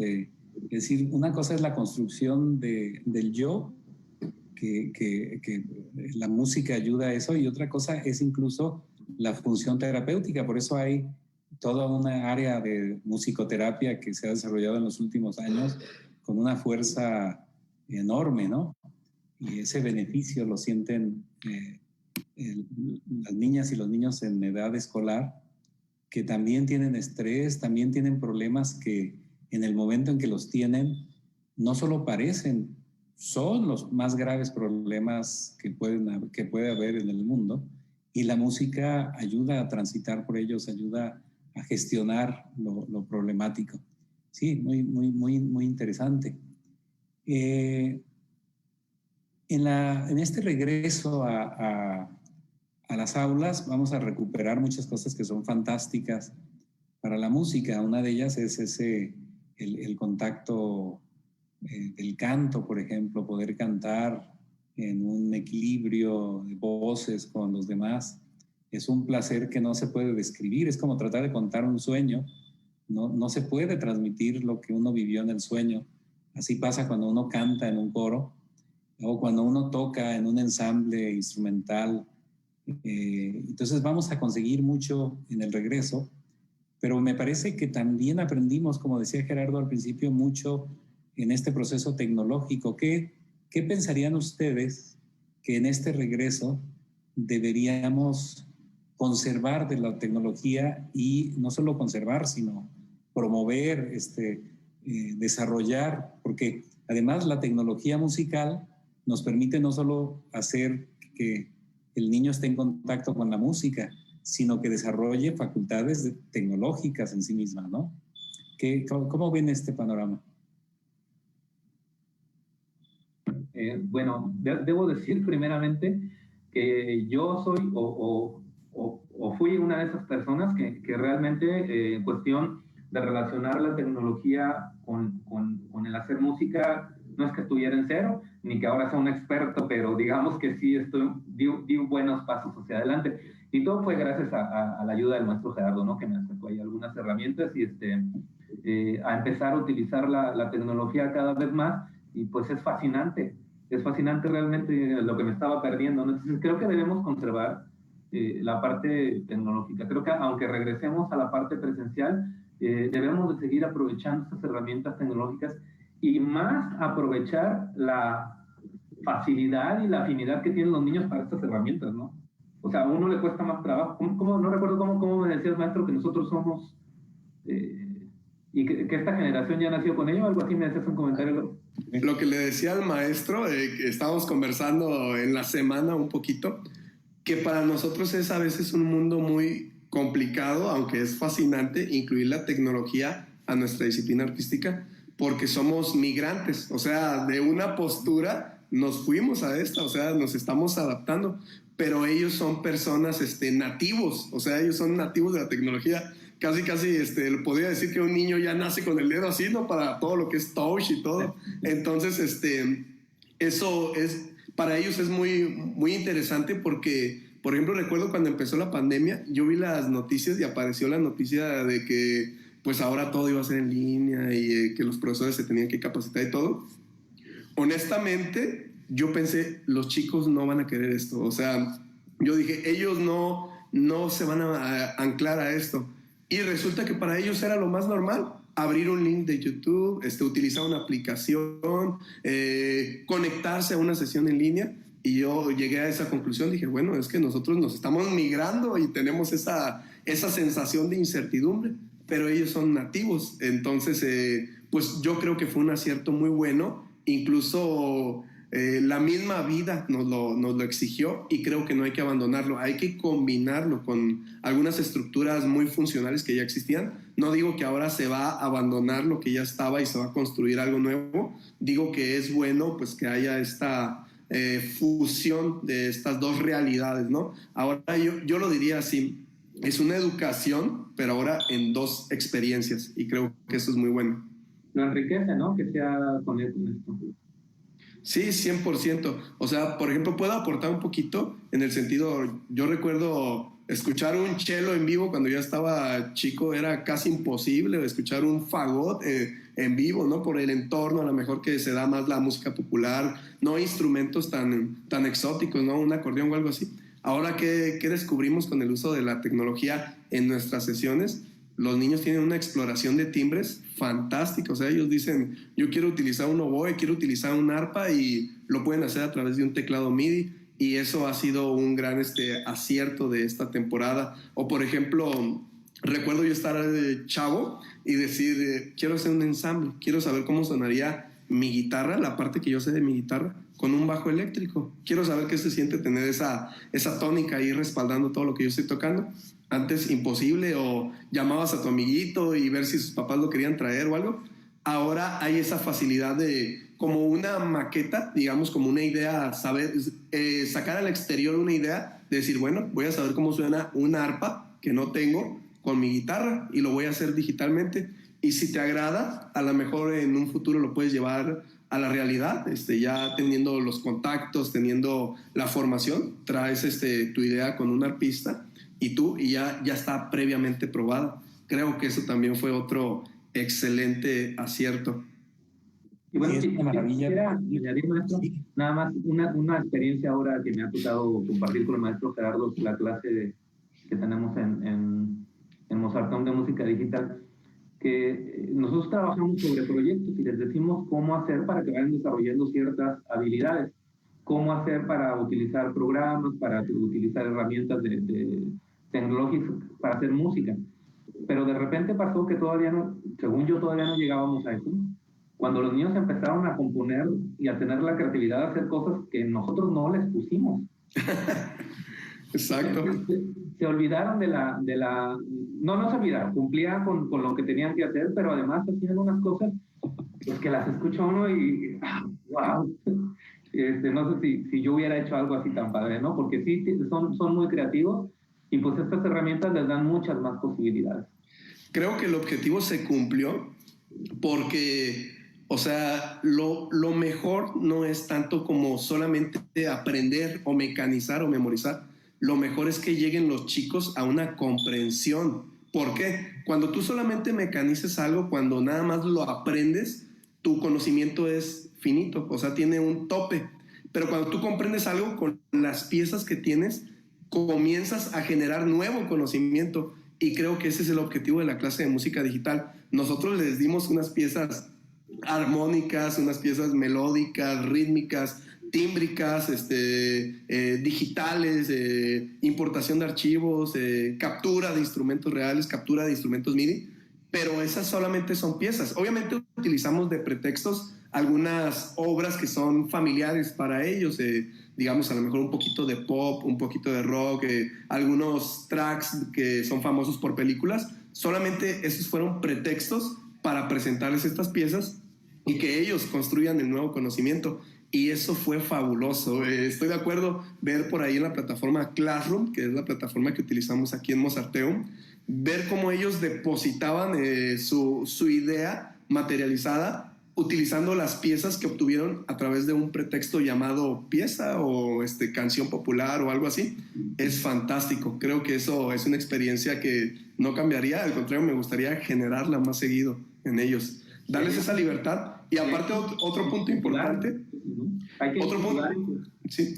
decir, una cosa es la construcción del yo, que la música ayuda a eso, y otra cosa es incluso la función terapéutica. Por eso hay toda una área de musicoterapia que se ha desarrollado en los últimos años con una fuerza enorme, ¿no? Y ese beneficio lo sienten las niñas y los niños en edad escolar, que también tienen estrés, también tienen problemas que en el momento en que los tienen, no solo parecen, son los más graves problemas que puede haber en el mundo, y la música ayuda a transitar por ellos, ayuda a gestionar lo problemático. Sí, muy interesante. En este regreso a las aulas vamos a recuperar muchas cosas que son fantásticas para la música. Una de ellas es el contacto del canto, por ejemplo, poder cantar en un equilibrio de voces con los demás. Es un placer que no se puede describir, es como tratar de contar un sueño. No se puede transmitir lo que uno vivió en el sueño. Así pasa cuando uno canta en un coro o cuando uno toca en un ensamble instrumental. Entonces vamos a conseguir mucho en el regreso, pero me parece que también aprendimos, como decía Gerardo al principio, mucho en este proceso tecnológico. ¿Qué pensarían ustedes que en este regreso deberíamos conservar de la tecnología, y no solo conservar, sino promover, desarrollar? Porque además la tecnología musical nos permite no solo hacer que el niño esté en contacto con la música, sino que desarrolle facultades tecnológicas en sí misma, ¿no? ¿Cómo ven este panorama? Bueno, debo decir primeramente que yo soy o fui una de esas personas que realmente en cuestión de relacionar la tecnología con el hacer música, no es que estuviera en cero, ni que ahora sea un experto, pero digamos que sí di buenos pasos hacia adelante. Y todo fue gracias a la ayuda del maestro Gerardo, ¿no? Que me acercó ahí algunas herramientas y a empezar a utilizar la tecnología cada vez más, y pues es fascinante realmente lo que me estaba perdiendo, ¿no? Entonces creo que debemos conservar la parte tecnológica. Creo que aunque regresemos a la parte presencial, debemos de seguir aprovechando estas herramientas tecnológicas, y más aprovechar la facilidad y la afinidad que tienen los niños para estas herramientas, ¿no? O sea, a uno le cuesta más trabajo. No recuerdo cómo me decía el maestro que nosotros somos, y que esta generación ya nació con ello, algo así me decías un comentario. Lo que le decía al maestro, que estábamos conversando en la semana un poquito, que para nosotros es a veces un mundo muy complicado, aunque es fascinante, incluir la tecnología a nuestra disciplina artística, porque somos migrantes, o sea, de una postura nos fuimos a esta, o sea, nos estamos adaptando, pero ellos son personas nativos, o sea, ellos son nativos de la tecnología. Casi, podría decir que un niño ya nace con el dedo así, ¿no? Para todo lo que es touch y todo. Entonces, eso es, para ellos es muy, muy interesante porque, por ejemplo, recuerdo cuando empezó la pandemia, yo vi las noticias y apareció la noticia de que, pues ahora todo iba a ser en línea y que los profesores se tenían que capacitar y todo. Honestamente, yo pensé, los chicos no van a querer esto. O sea, yo dije, ellos no se van a anclar a esto. Y resulta que para ellos era lo más normal. Abrir un link de YouTube, utilizar una aplicación, conectarse a una sesión en línea. Y yo llegué a esa conclusión. Dije, bueno, es que nosotros nos estamos migrando y tenemos esa sensación de incertidumbre. Pero ellos son nativos. Entonces, pues yo creo que fue un acierto muy bueno. Incluso la misma vida nos lo exigió y creo que no hay que abandonarlo. Hay que combinarlo con algunas estructuras muy funcionales que ya existían. No digo que ahora se va a abandonar lo que ya estaba y se va a construir algo nuevo. Digo que es bueno pues que haya esta fusión de estas dos realidades, ¿no? Ahora yo lo diría así. Es una educación, pero ahora en dos experiencias y creo que eso es muy bueno. Lo enriquece, ¿no? Que sea con esto. Sí, 100%. O sea, por ejemplo, puedo aportar un poquito en el sentido, yo recuerdo escuchar un cello en vivo cuando yo estaba chico, era casi imposible, escuchar un fagot en vivo, ¿no? Por el entorno, a lo mejor que se da más la música popular, no instrumentos tan exóticos, ¿no? Un acordeón o algo así. Ahora, ¿qué descubrimos con el uso de la tecnología en nuestras sesiones? Los niños tienen una exploración de timbres fantástica. O sea, ellos dicen, yo quiero utilizar un oboe, quiero utilizar un arpa y lo pueden hacer a través de un teclado MIDI. Y eso ha sido un gran acierto de esta temporada. O, por ejemplo, recuerdo yo estar chavo y decir, quiero hacer un ensamble, quiero saber cómo sonaría mi guitarra, la parte que yo sé de mi guitarra, con un bajo eléctrico. Quiero saber qué se siente tener esa tónica ahí respaldando todo lo que yo estoy tocando. Antes imposible, o llamabas a tu amiguito y ver si sus papás lo querían traer o algo. Ahora hay esa facilidad de, como una maqueta, digamos, como una idea, sacar al exterior una idea, de decir, bueno, voy a saber cómo suena una arpa que no tengo con mi guitarra y lo voy a hacer digitalmente. Y si te agrada, a lo mejor en un futuro lo puedes llevar a la realidad, ya teniendo los contactos, teniendo la formación, traes tu idea con un arpista y ya está previamente probada. Creo que eso también fue otro excelente acierto. Y bueno, sí, maravilla. Añadir, maestro, nada más una experiencia ahora que me ha tocado compartir con el maestro Gerardo, la clase que tenemos en Mozartón de Música Digital, que nosotros trabajamos sobre proyectos y les decimos cómo hacer para que vayan desarrollando ciertas habilidades, cómo hacer para utilizar programas, para utilizar herramientas tecnológicas para hacer música. Pero de repente pasó que todavía no, según yo, todavía no llegábamos a eso. Cuando los niños empezaron a componer y a tener la creatividad de hacer cosas que nosotros no les pusimos. Exacto. Se olvidaron no se olvidaron, cumplían con lo que tenían que hacer, pero además hacían unas cosas pues, que las escucha uno y wow. No sé si yo hubiera hecho algo así tan padre, ¿no? Porque sí, son muy creativos y pues estas herramientas les dan muchas más posibilidades. Creo que el objetivo se cumplió porque, o sea, lo mejor no es tanto como solamente aprender o mecanizar o memorizar. Lo mejor es que lleguen los chicos a una comprensión. ¿Por qué? Cuando tú solamente mecanices algo, cuando nada más lo aprendes, tu conocimiento es finito, o sea, tiene un tope. Pero cuando tú comprendes algo, con las piezas que tienes, comienzas a generar nuevo conocimiento. Y creo que ese es el objetivo de la clase de música digital. Nosotros les dimos unas piezas armónicas, unas piezas melódicas, rítmicas, tímbricas, digitales, importación de archivos, captura de instrumentos reales, captura de instrumentos MIDI, pero esas solamente son piezas. Obviamente utilizamos de pretextos algunas obras que son familiares para ellos, digamos a lo mejor un poquito de pop, un poquito de rock, algunos tracks que son famosos por películas. Solamente esos fueron pretextos para presentarles estas piezas y que ellos construyan el nuevo conocimiento. Y eso fue fabuloso. Estoy de acuerdo ver por ahí en la plataforma Classroom, que es la plataforma que utilizamos aquí en Mozarteum, ver cómo ellos depositaban su idea materializada utilizando las piezas que obtuvieron a través de un pretexto llamado pieza o canción popular o algo así. Es fantástico. Creo que eso es una experiencia que no cambiaría. Al contrario, me gustaría generarla más seguido en ellos. Darles esa libertad. Y aparte, otro punto importante.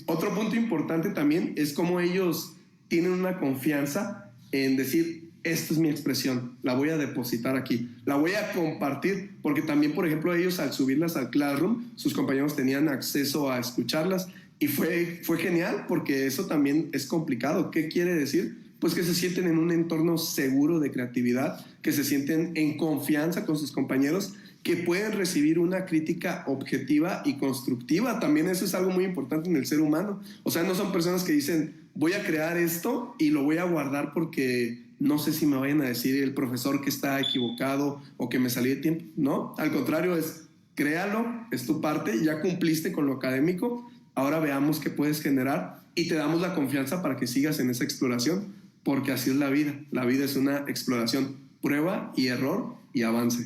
Otro punto importante también es cómo ellos tienen una confianza en decir, esta es mi expresión, la voy a depositar aquí, la voy a compartir, porque también, por ejemplo, ellos al subirlas al Classroom, sus compañeros tenían acceso a escucharlas y fue genial, porque eso también es complicado. ¿Qué quiere decir? Pues que se sienten en un entorno seguro de creatividad, que se sienten en confianza con sus compañeros, que pueden recibir una crítica objetiva y constructiva. También eso es algo muy importante en el ser humano. O sea, no son personas que dicen, voy a crear esto y lo voy a guardar porque no sé si me vayan a decir el profesor que está equivocado o que me salí de tiempo. No, al contrario, es créalo, es tu parte, ya cumpliste con lo académico, ahora veamos qué puedes generar y te damos la confianza para que sigas en esa exploración, porque así es la vida. La vida es una exploración, prueba y error y avance.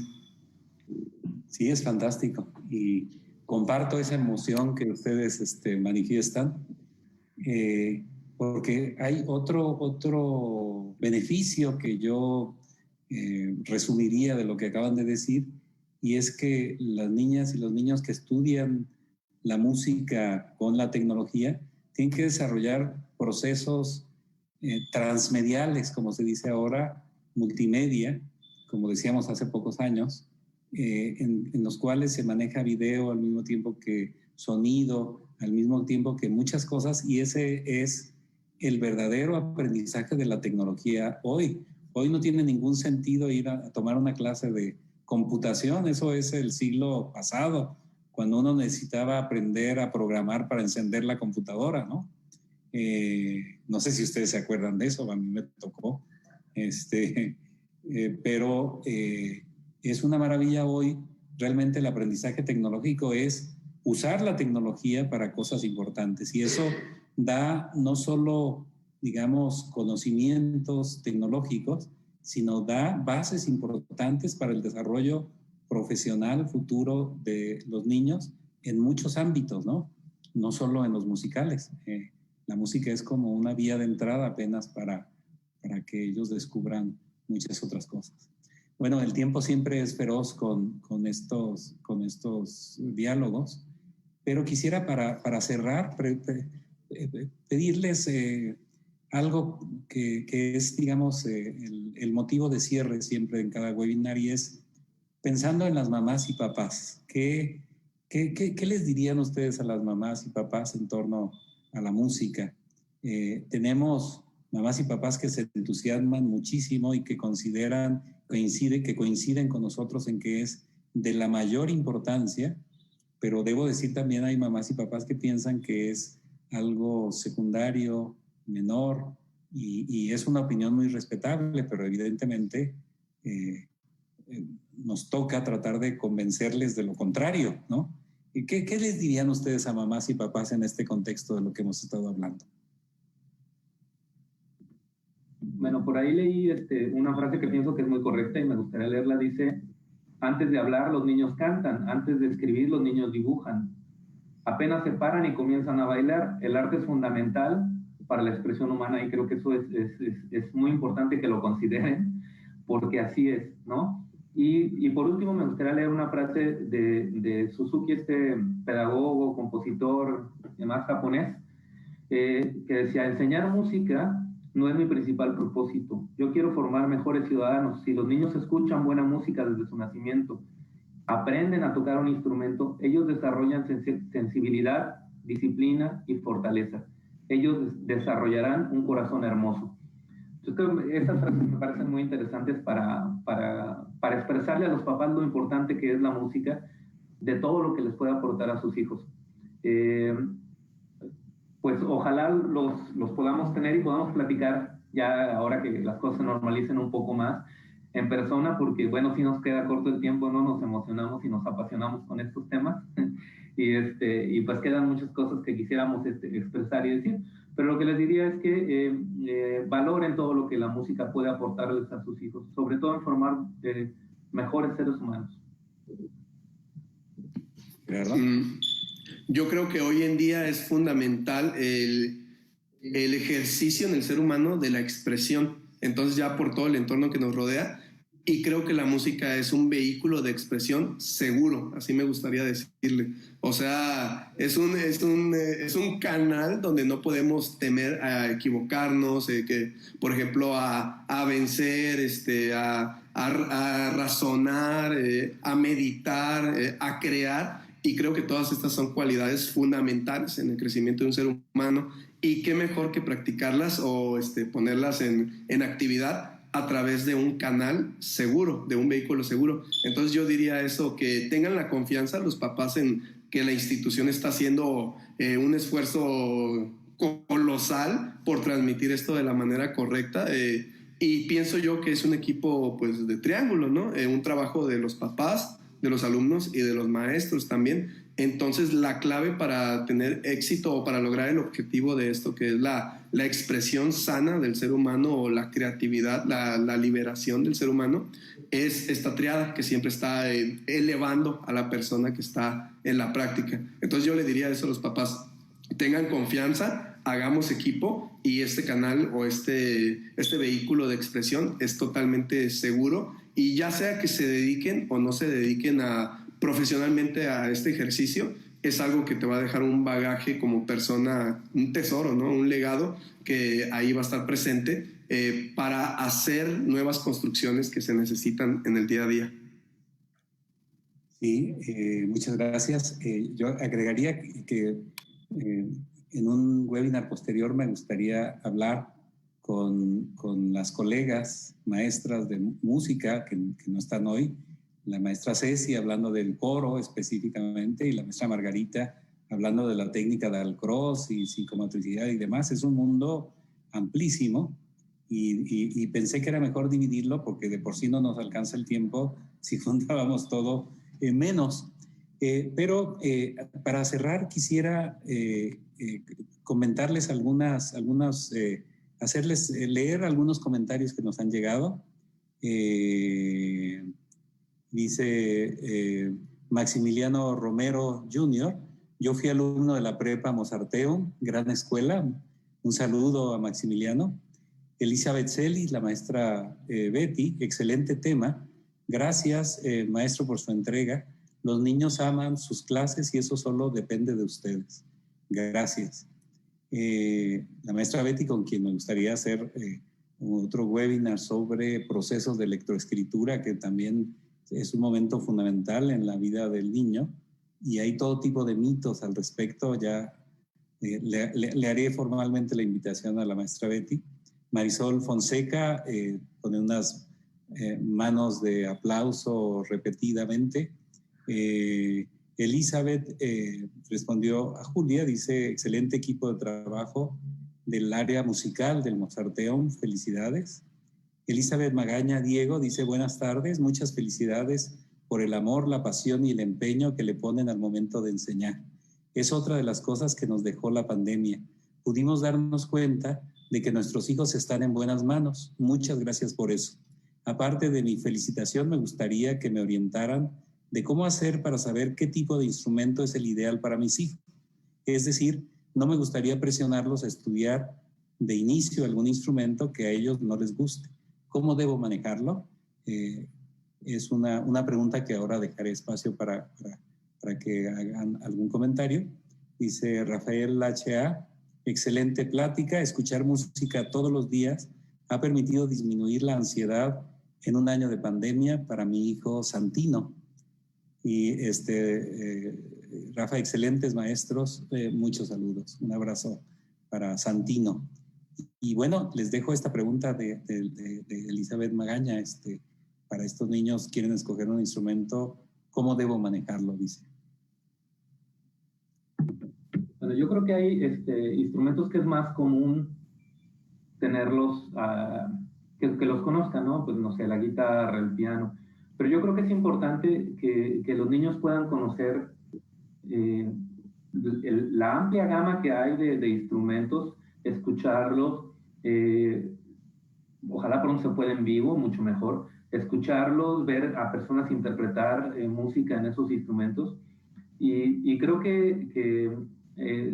Sí, es fantástico y comparto esa emoción que ustedes manifiestan, porque hay otro beneficio que yo resumiría de lo que acaban de decir, y es que las niñas y los niños que estudian la música con la tecnología tienen que desarrollar procesos transmediales, como se dice ahora, multimedia, como decíamos hace pocos años, en los cuales se maneja video al mismo tiempo que sonido, al mismo tiempo que muchas cosas, y ese es el verdadero aprendizaje de la tecnología hoy. Hoy no tiene ningún sentido ir a tomar una clase de computación, eso es el siglo pasado, cuando uno necesitaba aprender a programar para encender la computadora, ¿no? No sé si ustedes se acuerdan de eso, a mí me tocó, pero es una maravilla hoy. Realmente el aprendizaje tecnológico es usar la tecnología para cosas importantes, y eso da no solo, digamos, conocimientos tecnológicos, sino da bases importantes para el desarrollo profesional futuro de los niños en muchos ámbitos, ¿no? No solo en los musicales. La música es como una vía de entrada apenas para que ellos descubran muchas otras cosas. Bueno, el tiempo siempre es feroz con estos diálogos, pero quisiera para cerrar pedirles algo que es, digamos, el motivo de cierre siempre en cada webinar, y es pensando en las mamás y papás. ¿Qué les dirían ustedes a las mamás y papás en torno a la música? Tenemos mamás y papás que se entusiasman muchísimo y que coinciden con nosotros en que es de la mayor importancia, pero debo decir también hay mamás y papás que piensan que es algo secundario, menor, y es una opinión muy respetable, pero evidentemente nos toca tratar de convencerles de lo contrario, ¿no? ¿Qué les dirían ustedes a mamás y papás en este contexto de lo que hemos estado hablando? Bueno, por ahí leí una frase que pienso que es muy correcta y me gustaría leerla. Dice, antes de hablar los niños cantan, antes de escribir los niños dibujan. Apenas se paran y comienzan a bailar. El arte es fundamental para la expresión humana y creo que eso es muy importante que lo consideren, porque así es, ¿no? Y por último me gustaría leer una frase de Suzuki, pedagogo, compositor, además japonés, que decía, enseñar música no es mi principal propósito. Yo quiero formar mejores ciudadanos. Si los niños escuchan buena música desde su nacimiento, aprenden a tocar un instrumento, ellos desarrollan sensibilidad, disciplina y fortaleza. Ellos desarrollarán un corazón hermoso. Entonces, estas frases me parecen muy interesantes para expresarle a los papás lo importante que es la música, de todo lo que les puede aportar a sus hijos. Pues ojalá los podamos tener y podamos platicar ya ahora que las cosas se normalicen un poco más en persona, porque bueno, si nos queda corto el tiempo, no nos emocionamos y nos apasionamos con estos temas y pues quedan muchas cosas que quisiéramos expresar y decir, pero lo que les diría es que valoren todo lo que la música puede aportarles a sus hijos, sobre todo en formar mejores seres humanos. ¿Verdad? Yo creo que hoy en día es fundamental el ejercicio en el ser humano de la expresión, entonces ya por todo el entorno que nos rodea, y creo que la música es un vehículo de expresión seguro, así me gustaría decirle. O sea, es un canal donde no podemos temer a equivocarnos, por ejemplo, a vencer, a razonar, a meditar, a crear. Y creo que todas estas son cualidades fundamentales en el crecimiento de un ser humano. Y qué mejor que practicarlas o ponerlas en actividad a través de un canal seguro, de un vehículo seguro. Entonces yo diría eso, que tengan la confianza los papás en que la institución está haciendo un esfuerzo colosal por transmitir esto de la manera correcta. Y pienso yo que es un equipo pues de triángulo, ¿no? Un trabajo de los papás, de los alumnos y de los maestros también. Entonces la clave para tener éxito o para lograr el objetivo de esto, que es la expresión sana del ser humano o la creatividad, la liberación del ser humano, es esta triada que siempre está elevando a la persona que está en la práctica. Entonces yo le diría eso a los papás: tengan confianza, hagamos equipo, y este canal o este vehículo de expresión es totalmente seguro, y ya sea que se dediquen o no se dediquen profesionalmente a este ejercicio, es algo que te va a dejar un bagaje como persona, un tesoro, ¿no? Un legado que ahí va a estar presente para hacer nuevas construcciones que se necesitan en el día a día. Sí, muchas gracias. Yo agregaría que en un webinar posterior me gustaría hablar con las colegas maestras de música que no están hoy, la maestra Ceci hablando del coro específicamente y la maestra Margarita hablando de la técnica de Alcross y psicomotricidad y demás. Es un mundo amplísimo y pensé que era mejor dividirlo porque de por sí no nos alcanza el tiempo si juntábamos todo menos. Pero para cerrar quisiera comentarles hacerles leer algunos comentarios que nos han llegado. Dice Maximiliano Romero Jr., yo fui alumno de la prepa Mozarteum, gran escuela, un saludo a Maximiliano. Elizabeth Celis, la maestra Betty, excelente tema, gracias maestro por su entrega, los niños aman sus clases y eso solo depende de ustedes, gracias. La maestra Betty, con quien me gustaría hacer otro webinar sobre procesos de electroescritura, que también es un momento fundamental en la vida del niño y hay todo tipo de mitos al respecto. Ya le haré formalmente la invitación a la maestra Betty. Marisol Fonseca pone unas manos de aplauso repetidamente. Elizabeth respondió a Julia, dice excelente equipo de trabajo del área musical del Mozarteum, felicidades. Elizabeth Magaña Diego dice buenas tardes, muchas felicidades por el amor, la pasión y el empeño que le ponen al momento de enseñar. Es otra de las cosas que nos dejó la pandemia. Pudimos darnos cuenta de que nuestros hijos están en buenas manos. Muchas gracias por eso. Aparte de mi felicitación, me gustaría que me orientaran de cómo hacer para saber qué tipo de instrumento es el ideal para mis hijos. Es decir, no me gustaría presionarlos a estudiar de inicio algún instrumento que a ellos no les guste. ¿Cómo debo manejarlo? Es una pregunta que ahora dejaré espacio para que hagan algún comentario. Dice Rafael H.A., excelente plática, escuchar música todos los días ha permitido disminuir la ansiedad en un año de pandemia para mi hijo Santino. Y Rafa, excelentes maestros, muchos saludos. Un abrazo para Santino. Y bueno, les dejo esta pregunta de Elizabeth Magaña. Para estos niños quieren escoger un instrumento, ¿cómo debo manejarlo? Dice. Bueno, yo creo que hay instrumentos que es más común tenerlos, que los conozcan, ¿no? Pues no sé, la guitarra, el piano. Pero yo creo que es importante que los niños puedan conocer la amplia gama que hay de instrumentos, escucharlos, ojalá pronto se pueda en vivo, mucho mejor, escucharlos, ver a personas interpretar música en esos instrumentos. Y creo que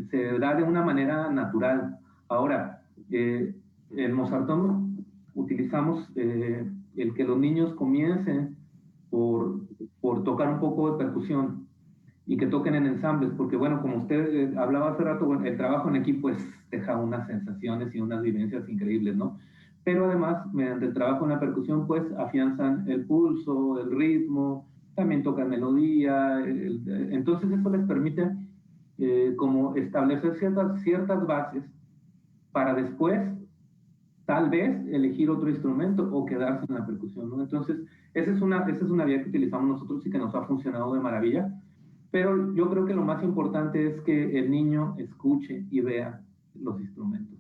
se da de una manera natural. Ahora, en Mozartón utilizamos el que los niños comiencen por tocar un poco de percusión y que toquen en ensambles, porque bueno, como usted hablaba hace rato, bueno, el trabajo en equipo deja unas sensaciones y unas vivencias increíbles, ¿no? Pero además, mediante el trabajo en la percusión, pues afianzan el pulso, el ritmo, también tocan melodía, entonces eso les permite como establecer ciertas bases para después tal vez elegir otro instrumento o quedarse en la percusión, ¿no? Entonces, esa es una vía que utilizamos nosotros y que nos ha funcionado de maravilla, pero yo creo que lo más importante es que el niño escuche y vea los instrumentos.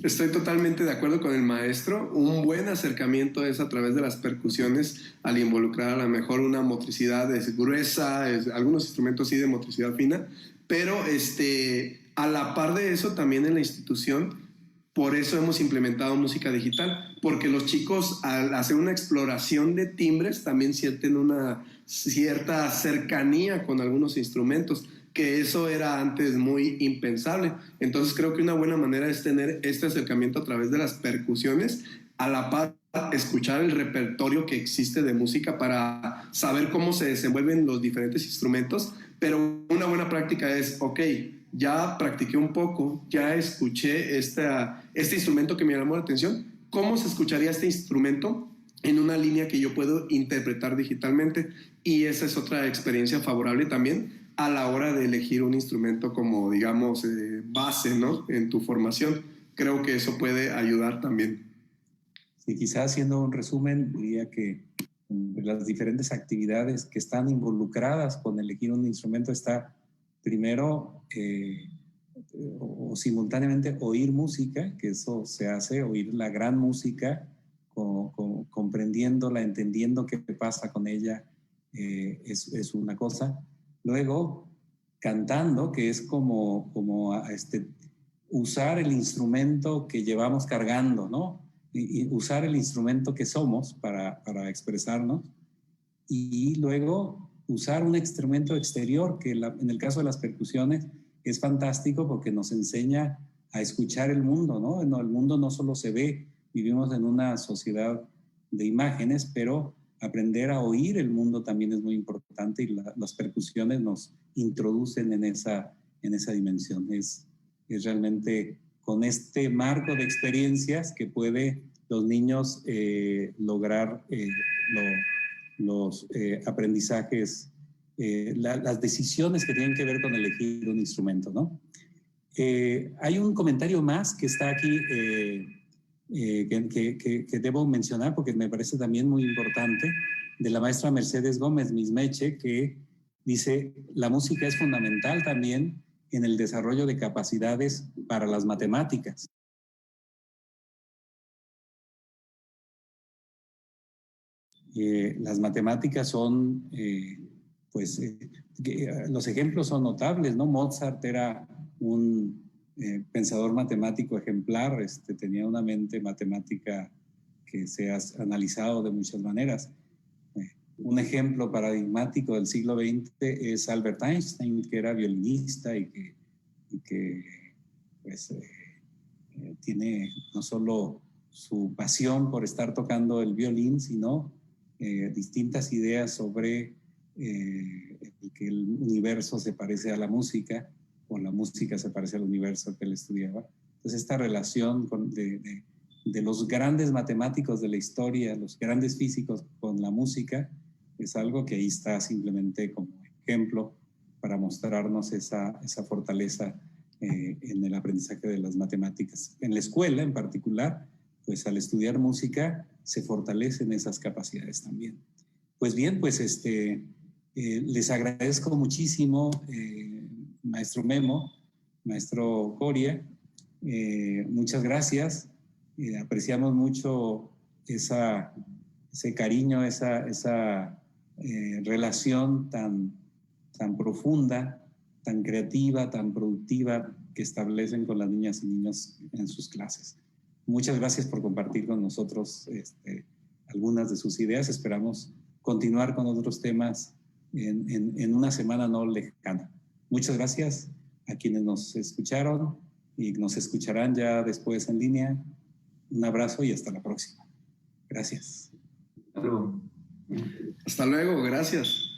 Estoy totalmente de acuerdo con el maestro. Un buen acercamiento es a través de las percusiones, al involucrar a lo mejor una motricidad gruesa, algunos instrumentos sí de motricidad fina, pero a la par de eso también en la institución, por eso hemos implementado música digital, porque los chicos al hacer una exploración de timbres también sienten una cierta cercanía con algunos instrumentos, que eso era antes muy impensable. Entonces creo que una buena manera es tener este acercamiento a través de las percusiones, a la par escuchar el repertorio que existe de música para saber cómo se desenvuelven los diferentes instrumentos, pero una buena práctica es, ok, ya practiqué un poco, ya escuché este instrumento que me llamó la atención, ¿cómo se escucharía este instrumento en una línea que yo puedo interpretar digitalmente? Y esa es otra experiencia favorable también a la hora de elegir un instrumento como, digamos, base, ¿no? En tu formación. Creo que eso puede ayudar también. Sí, quizás haciendo un resumen, diría que las diferentes actividades que están involucradas con elegir un instrumento está primero o simultáneamente oír música, que eso se hace, oír la gran música, comprendiéndola, entendiendo qué pasa con ella, es una cosa. Luego, cantando, que es como usar el instrumento que llevamos cargando, ¿no? Y usar el instrumento que somos para expresarnos. Y luego usar un instrumento exterior, que en el caso de las percusiones es fantástico porque nos enseña a escuchar el mundo, ¿no? El mundo no solo se ve, vivimos en una sociedad de imágenes, pero aprender a oír el mundo también es muy importante, y las percusiones nos introducen en esa dimensión. Es realmente con este marco de experiencias que puede los niños lograr los aprendizajes, las decisiones que tienen que ver con elegir un instrumento, ¿no? Hay un comentario más que está aquí que debo mencionar porque me parece también muy importante, de la maestra Mercedes Gómez Mismeche, que dice: la música es fundamental también en el desarrollo de capacidades para las matemáticas. Las matemáticas son, los ejemplos son notables, ¿no? Mozart era un pensador matemático ejemplar, tenía una mente matemática que se ha analizado de muchas maneras. Un ejemplo paradigmático del siglo XX es Albert Einstein, que era violinista y que tiene no solo su pasión por estar tocando el violín, sino distintas ideas sobre que el universo se parece a la música, o la música se parece al universo que él estudiaba. Entonces esta relación de los grandes matemáticos de la historia, los grandes físicos con la música, es algo que ahí está simplemente como ejemplo para mostrarnos esa fortaleza en el aprendizaje de las matemáticas. En la escuela en particular, pues al estudiar música se fortalecen esas capacidades también. Pues bien, pues les agradezco muchísimo, maestro Memo, maestro Coria, muchas gracias. Apreciamos mucho ese cariño, esa relación tan profunda, tan creativa, tan productiva que establecen con las niñas y niños en sus clases. Muchas gracias por compartir con nosotros algunas de sus ideas. Esperamos continuar con otros temas en una semana no lejana. Muchas gracias a quienes nos escucharon y nos escucharán ya después en línea. Un abrazo y hasta la próxima. Gracias. Hasta luego. Hasta luego, gracias.